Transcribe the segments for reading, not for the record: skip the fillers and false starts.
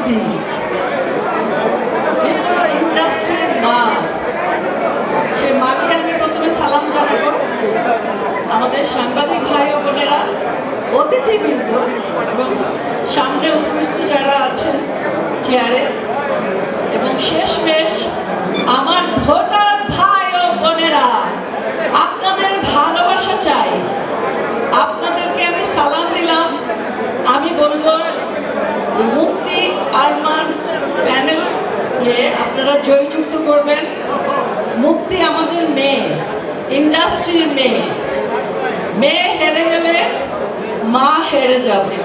মুক্তি ইন্ডাস্ট্রির মা, সে মাকে আমি প্রথমে সালাম জানাবো। আমাদের সাংবাদিক ভাই ও বোনেরা, অতিথিবৃন্দ এবং সামনে উপবিষ্ট যারা আছেন চেয়ারে, এবং শেষমেশ আমার ভোটার ভাই ও বোনেরা, আপনাদের ভালোবাসা চাই। আপনাদেরকে আমি সালাম দিলাম। আমি বলবো যে মুক্তি আরমান প্যানেলকে আপনারা জয়যুক্ত করবেন। মুক্তি আমাদের মেয়ে, ইন্ডাস্ট্রির মেয়ে। মেয়ে হেরে গেলে মা হেরে যাবে।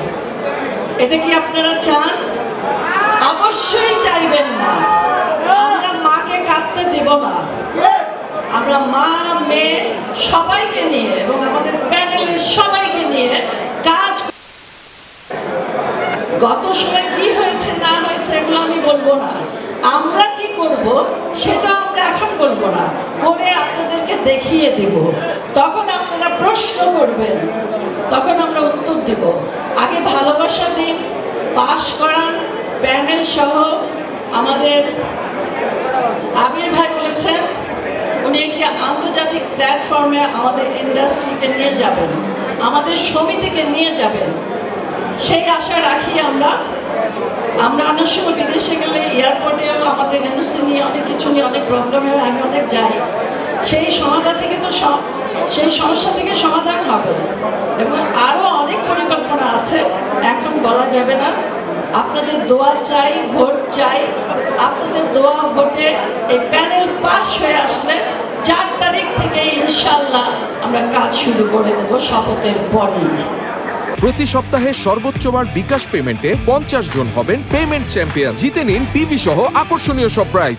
এটা কি আপনারা চান? অবশ্যই চাইবেন না। আমরা মাকে কাঁদতে দেব না। আমরা মা মেয়ে সবাইকে নিয়ে এবং আমাদের প্যানেলের সবাইকে নিয়ে কাজ। গত সময় কি হয়েছে না হয়েছে এগুলো আমি বলবো না। আমরা কি করব সেটা আমরা এখন বলবো না, করে আপনাদেরকে দেখিয়ে দেব। তখন আপনারা প্রশ্ন করবেন, তখন আমরা উত্তর দেব। আগে ভালোবাসা দিন, পাশ করান প্যানেল সহ। আমাদের আবির ভাই বলেছেন উনি একটি আন্তর্জাতিক প্ল্যাটফর্মে আমাদের ইন্ডাস্ট্রিকে নিয়ে যাবেন, আমাদের সমিতিকে নিয়ে যাবেন। সেই আশা রাখি আমরা। অনেক সময় বিদেশে গেলে এয়ারপোর্টেও আমাদের এনওসি নিয়ে অনেক কিছু নিয়ে অনেক প্রবলেম হয়, আমি অনেক যাই। সেই সমাধান থেকে তো সেই সমস্যা থেকে সমাধান হবে এবং আরও অনেক পরিকল্পনা আছে, এখন বলা যাবে না। আপনাদের দোয়া চাই, ভোট চাই। আপনাদের দোয়া ভোটে এই প্যানেল পাস হয়ে আসলে 4 তারিখ থেকে ইনশাল্লাহ আমরা কাজ শুরু করে দেব শপথের পরেই। প্রতি সপ্তাহে সর্বোচ্চবার বিকাশ পেমেন্টে 50 জন হবেন পেমেন্ট চ্যাম্পিয়ন। জিতে নিন টিভি সহ আকর্ষণীয় সব প্রাইজ।